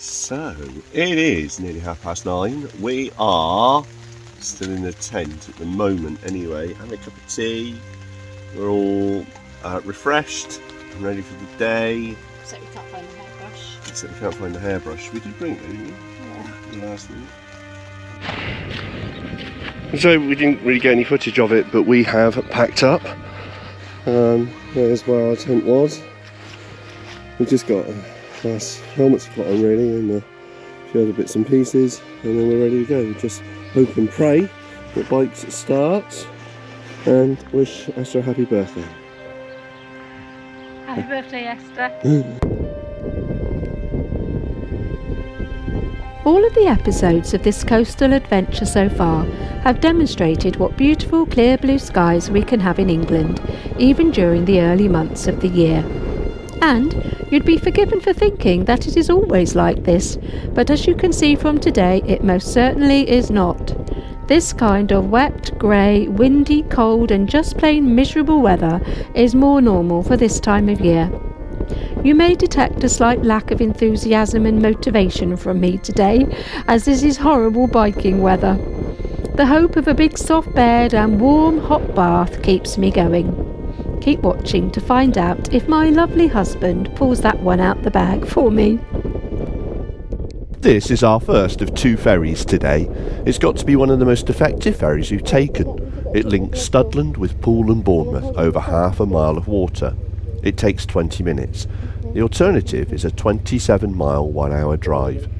So, it is nearly 9:30. We are still in the tent at the moment anyway, having a cup of tea. We're all refreshed and ready for the day. Except we can't find the hairbrush. Except we can't find the hairbrush. We did bring it, didn't we? Yeah. Last week. So we didn't really get any footage of it, but we have packed up. There's where our tent was. We've just got nice helmets to put on really, and a few other bits and pieces, and then we're ready to go. We just hope and pray that bikes starts, and wish Esther a happy birthday. Happy birthday, Esther. All of the episodes of this coastal adventure so far have demonstrated what beautiful clear blue skies we can have in England, even during the early months of the year. And you'd be forgiven for thinking that it is always like this, but as you can see from today, it most certainly is not. This kind of wet, grey, windy, cold and just plain miserable weather is more normal for this time of year. You may detect a slight lack of enthusiasm and motivation from me today, as this is horrible biking weather. The hope of a big soft bed and warm hot bath keeps me going. Keep watching to find out if my lovely husband pulls that one out the bag for me. This is our first of 2 ferries today. It's got to be one of the most effective ferries we've taken. It links Studland with Poole and Bournemouth over half a mile of water. It takes 20 minutes. The alternative is a 27-mile 1-hour drive.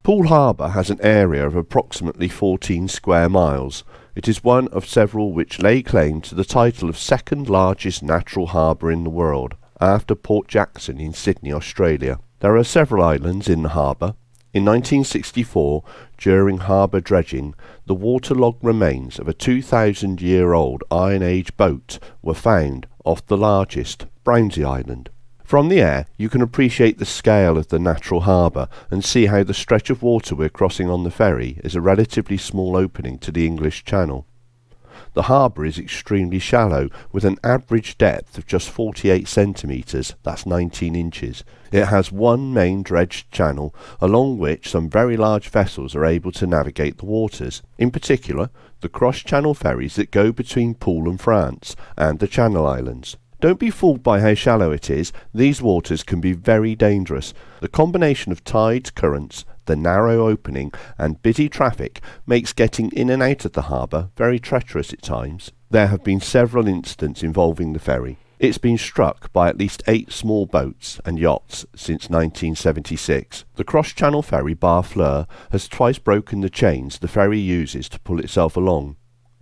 Poole Harbour has an area of approximately 14 square miles. It is one of several which lay claim to the title of second largest natural harbour in the world, after Port Jackson in Sydney, Australia. There are several islands in the harbour. In 1964, during harbour dredging, the waterlogged remains of a 2,000-year-old Iron Age boat were found off the largest, Brownsea Island. From the air, you can appreciate the scale of the natural harbour and see how the stretch of water we're crossing on the ferry is a relatively small opening to the English Channel. The harbour is extremely shallow, with an average depth of just 48 centimetres, that's 19 inches. It has one main dredged channel, along which some very large vessels are able to navigate the waters, in particular the cross-channel ferries that go between Poole and France and the Channel Islands. Don't be fooled by how shallow it is. These waters can be very dangerous. The combination of tides, currents, the narrow opening and busy traffic makes getting in and out of the harbour very treacherous at times. There have been several incidents involving the ferry. It's been struck by at least 8 small boats and yachts since 1976. The cross-channel ferry Barfleur has twice broken the chains the ferry uses to pull itself along.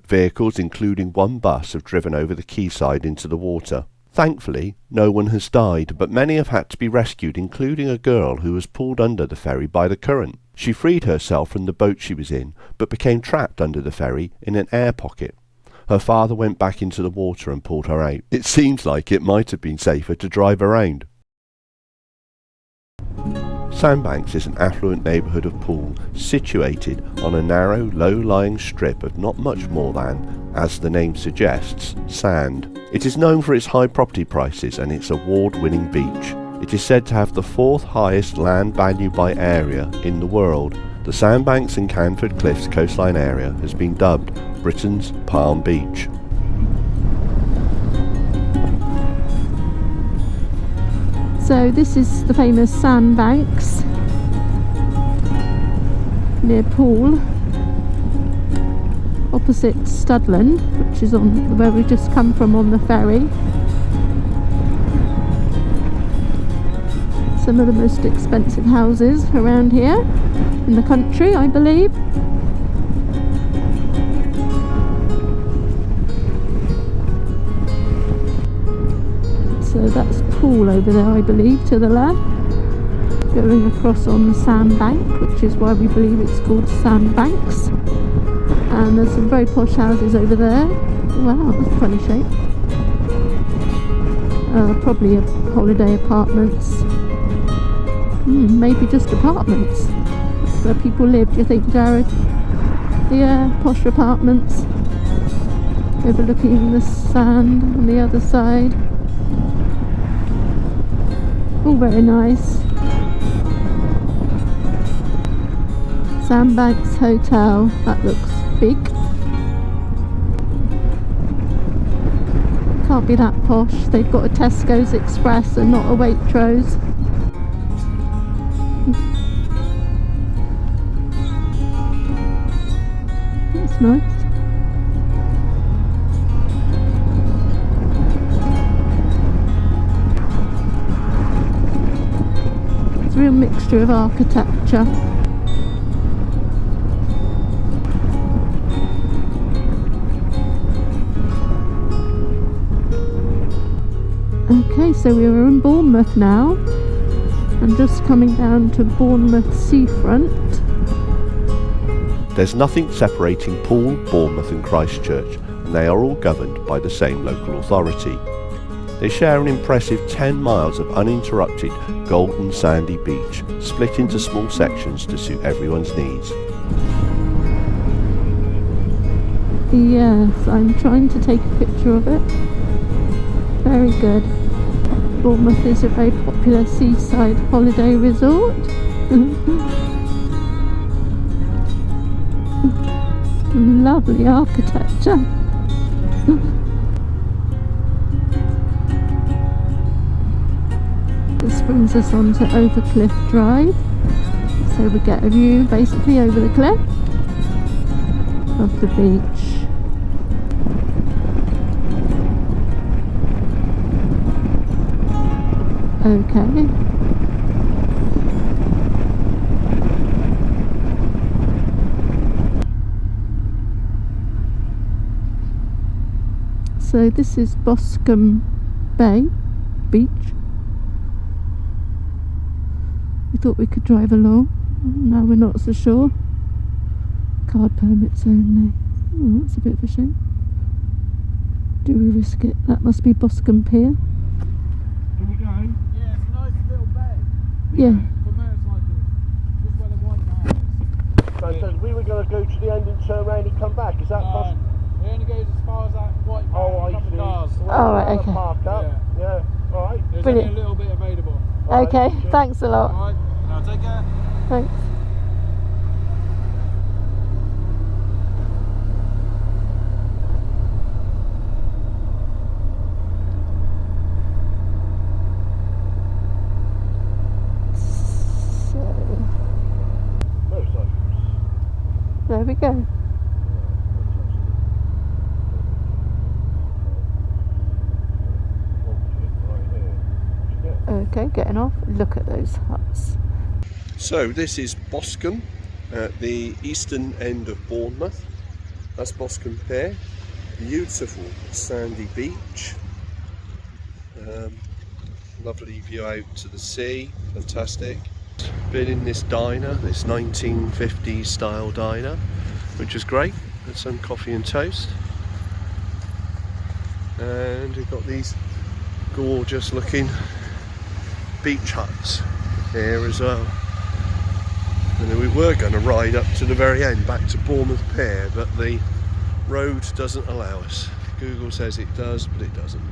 Vehicles, including one bus, have driven over the quayside into the water. Thankfully, no one has died, but many have had to be rescued, including a girl who was pulled under the ferry by the current. She freed herself from the boat she was in, but became trapped under the ferry in an air pocket. Her father went back into the water and pulled her out. It seems like it might have been safer to drive around. Sandbanks is an affluent neighbourhood of Poole, situated on a narrow, low-lying strip of not much more than, as the name suggests, sand. It is known for its high property prices and its award-winning beach. It is said to have the 4th highest land value by area in the world. The Sandbanks and Canford Cliffs coastline area has been dubbed Britain's Palm Beach. So this is the famous Sandbanks near Poole, opposite Studland, which is on where we just come from on the ferry. Some of the most expensive houses around here in the country, I believe. So that's Poole over there, I believe, to the left, going across on the sandbank, which is why we believe it's called Sandbanks. And there's some very posh houses over there. Wow, that's a funny shape. Probably holiday apartments. Maybe just apartments. That's where people live, do you think, Jared? Yeah, posh apartments overlooking the sand on the other side. All very nice. Sandbanks Hotel. That looks big. Can't be that posh. They've got a Tesco's Express and not a Waitrose. That's nice. It's a real mixture of architecture. Okay, so we are in Bournemouth now. I'm just coming down to Bournemouth seafront. There's nothing separating Poole, Bournemouth and Christchurch, and they are all governed by the same local authority. They share an impressive 10 miles of uninterrupted golden sandy beach, split into small sections to suit everyone's needs. Yes, I'm trying to take a picture of it. Very good. Bournemouth is a very popular seaside holiday resort. Lovely architecture. This brings us on to Overcliff Drive. So we get a view basically over the cliff of the beach. Okay. So this is Boscombe Bay Beach. We thought we could drive along. Now we're not so sure. Card permits only. Oh, that's a bit of a shame. Do we risk it? That must be Boscombe Pier. Can we go? Yeah, it's a nice little bay. Yeah. For motorcycles. Just where the white man is. So we were going to go to the end and turn around and come back, is that possible? It only goes as far as that white man. Oh, I couple see. of cars. Oh, right, okay. Park up. Yeah. Alright. There's Brilliant. only a little bit available. Okay, thanks a lot. Alright, now take care. Thanks. There we go. Okay, getting off. Look at those huts. So this is Boscombe at the eastern end of Bournemouth. That's Boscombe Pier. Beautiful sandy beach. Lovely view out to the sea. Fantastic. Been in this diner, this 1950s style diner, which is great. Had some coffee and toast. And we've got these gorgeous looking beach huts here as well. And then we were going to ride up to the very end, back to Bournemouth Pier, but the road doesn't allow us. Google says it does, but it doesn't.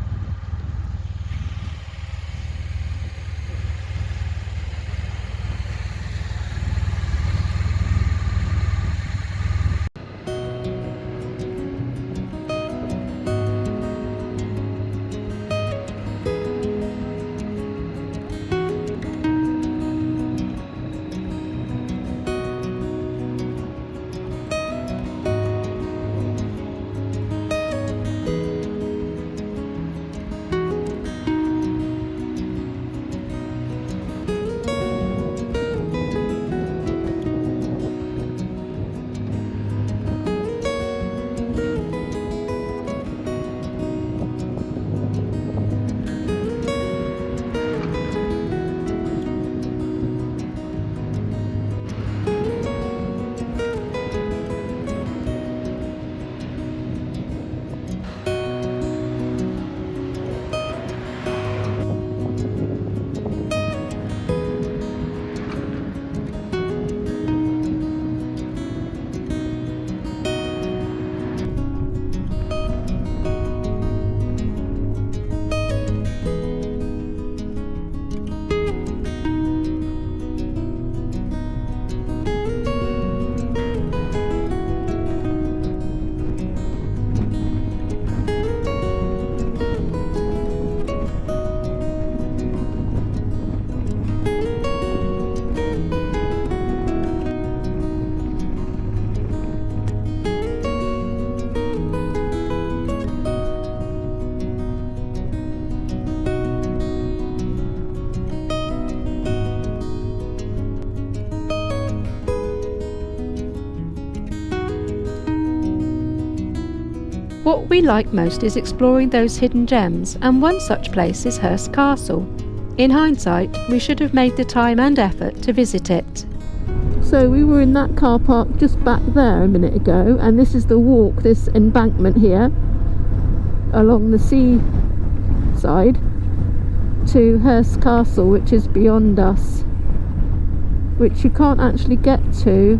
we like most is exploring those hidden gems, and one such place is Hurst Castle. In hindsight, we should have made the time and effort to visit it. So we were in that car park just back there a minute ago, and this is the walk, this embankment here, along the sea side to Hurst Castle, which is beyond us, which you can't actually get to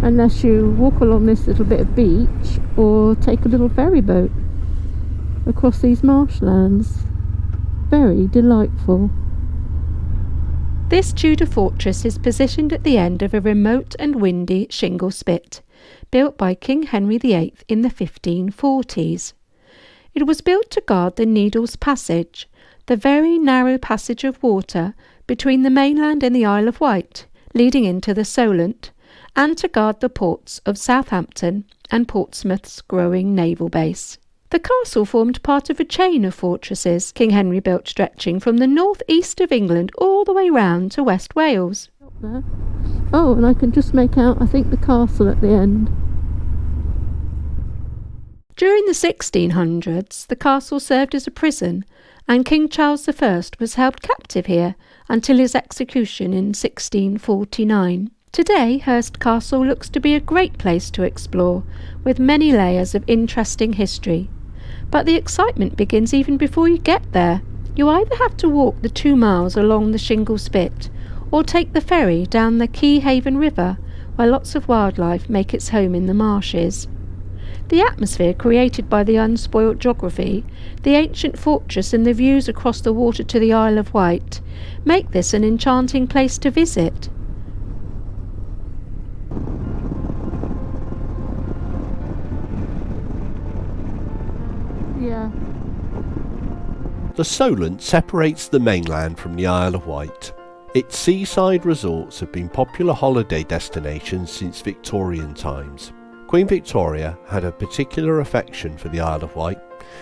unless you walk along this little bit of beach or take a little ferry boat across these marshlands. Very delightful. This Tudor fortress is positioned at the end of a remote and windy shingle spit, built by King Henry VIII in the 1540s. It was built to guard the Needles Passage, the very narrow passage of water between the mainland and the Isle of Wight, leading into the Solent, and to guard the ports of Southampton and Portsmouth's growing naval base. The castle formed part of a chain of fortresses King Henry built, stretching from the north-east of England all the way round to West Wales. Oh, and I can just make out, I think, the castle at the end. During the 1600s, the castle served as a prison, and King Charles I was held captive here until his execution in 1649. Today, Hurst Castle looks to be a great place to explore, with many layers of interesting history. But the excitement begins even before you get there. You either have to walk the 2 miles along the shingle spit, or take the ferry down the Key Haven River, where lots of wildlife make its home in the marshes. The atmosphere created by the unspoilt geography, the ancient fortress and the views across the water to the Isle of Wight make this an enchanting place to visit. Yeah. The Solent separates the mainland from the Isle of Wight. Its seaside resorts have been popular holiday destinations since Victorian times. Queen Victoria had a particular affection for the Isle of Wight.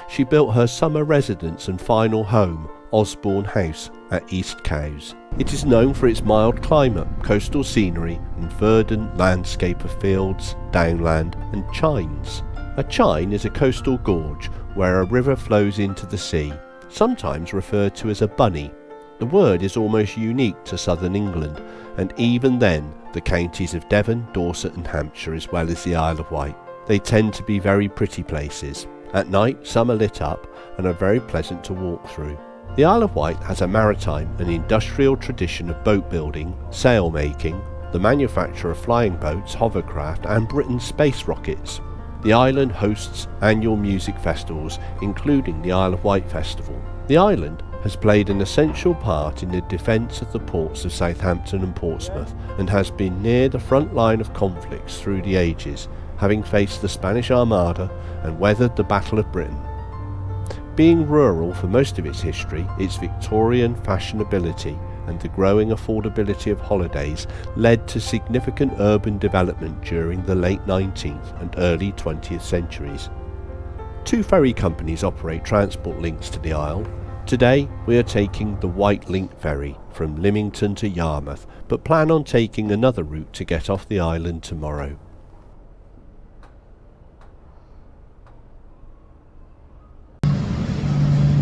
She built her summer residence and final home, Osborne House, at East Cowes. It is known for its mild climate, coastal scenery and verdant landscape of fields, downland and chines. A chine is a coastal gorge where a river flows into the sea, sometimes referred to as a bunny. The word is almost unique to southern England, and even then the counties of Devon, Dorset and Hampshire, as well as the Isle of Wight. They tend to be very pretty places. At night some are lit up and are very pleasant to walk through. The Isle of Wight has a maritime and industrial tradition of boat building, sail making, the manufacture of flying boats, hovercraft and Britain's space rockets. The island hosts annual music festivals, including the Isle of Wight Festival. The island has played an essential part in the defence of the ports of Southampton and Portsmouth, and has been near the front line of conflicts through the ages, having faced the Spanish Armada and weathered the Battle of Britain. Being rural for most of its history, its Victorian fashionability and the growing affordability of holidays led to significant urban development during the late 19th and early 20th centuries. 2 ferry companies operate transport links to the Isle. Today we are taking the Wight Link ferry from Lymington to Yarmouth, but plan on taking another route to get off the island tomorrow.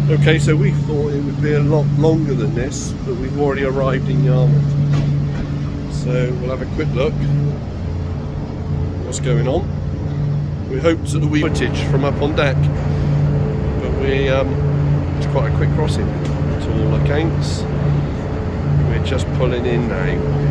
Okay, so we thought it would be a lot longer than this, but we've already arrived in Yarmouth. So we'll have a quick look what's going on. We hoped that we footage from up on deck, but it's quite a quick crossing to all accounts. We're just pulling in now.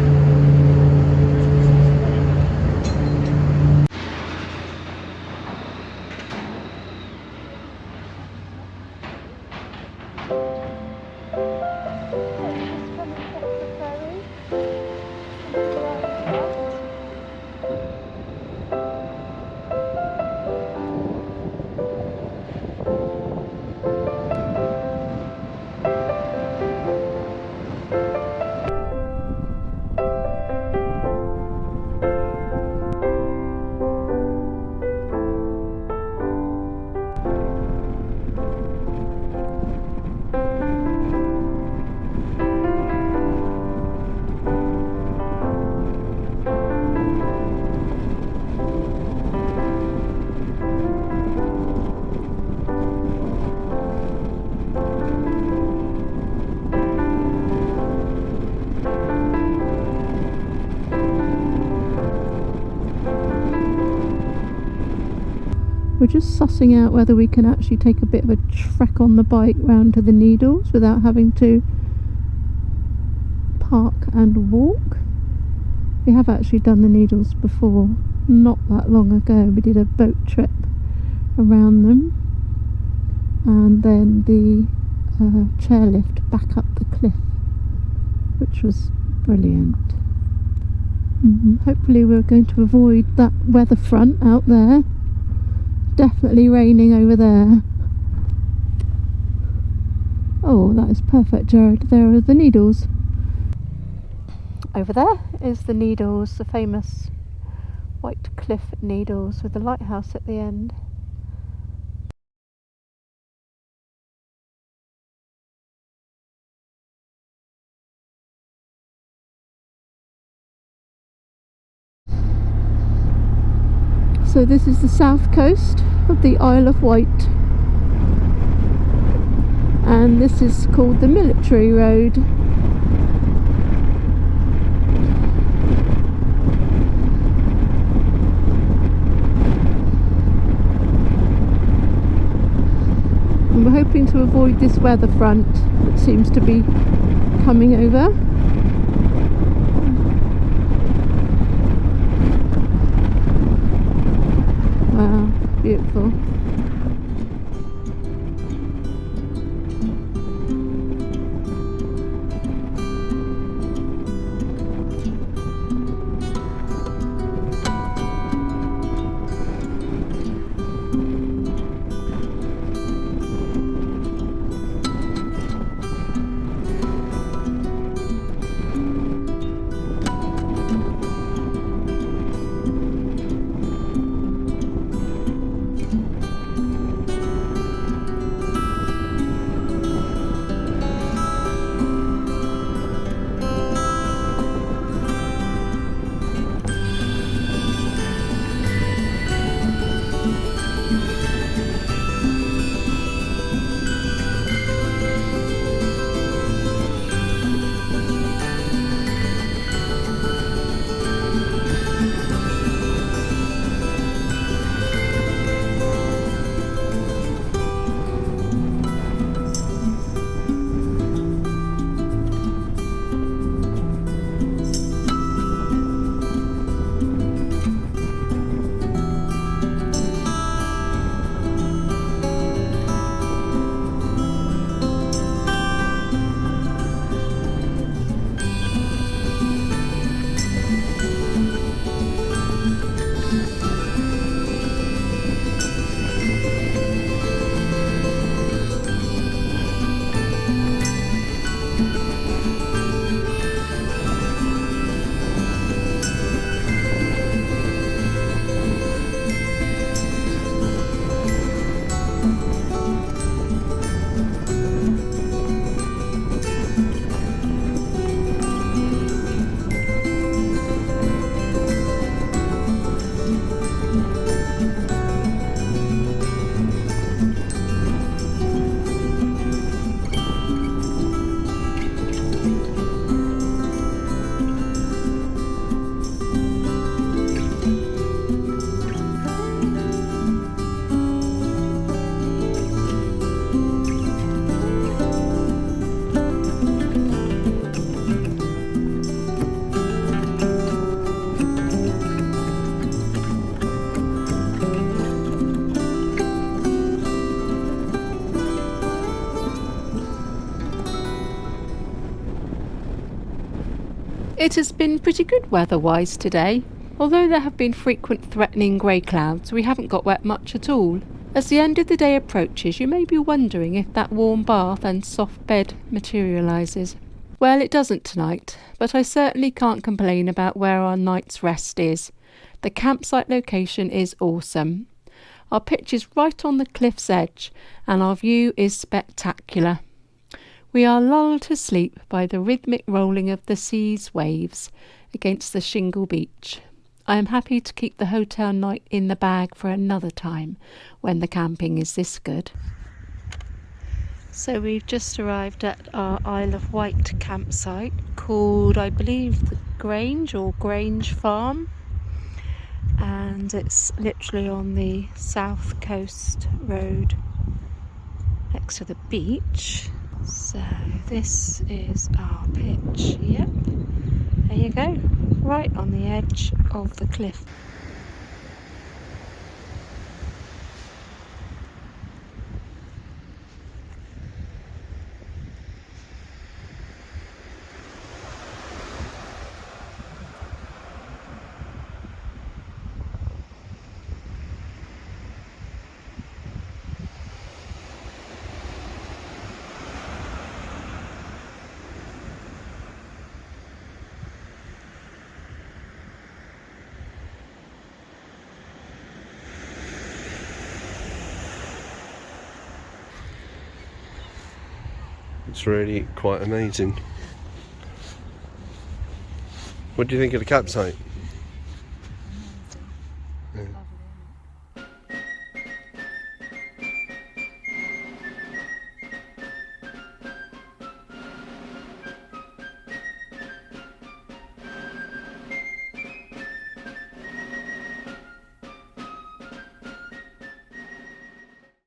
We're just sussing out whether we can actually take a bit of a trek on the bike round to the Needles without having to park and walk. We have actually done the Needles before, not that long ago. We did a boat trip around them, and then the chairlift back up the cliff, which was brilliant. Hopefully we're going to avoid that weather front out there. Definitely raining over there. Oh, that is perfect, Jared. There are the Needles. Over there is the Needles, the famous White Cliff Needles with the lighthouse at the end. So this is the south coast of the Isle of Wight, and this is called the Military Road. And we're hoping to avoid this weather front that seems to be coming over. Wow, beautiful. It has been pretty good weather-wise today. Although there have been frequent threatening grey clouds, we haven't got wet much at all. As the end of the day approaches, you may be wondering if that warm bath and soft bed materialises. Well, it doesn't tonight, but I certainly can't complain about where our night's rest is. The campsite location is awesome. Our pitch is right on the cliff's edge, and our view is spectacular. We are lulled to sleep by the rhythmic rolling of the sea's waves against the shingle beach. I am happy to keep the hotel night in the bag for another time when the camping is this good. So we've just arrived at our Isle of Wight campsite called, I believe, the Grange or Grange Farm. And and it's literally on the south coast road next to the beach. So this is our pitch. Yep, there you go, right on the edge of the cliff. It's really quite amazing. What do you think of the campsite?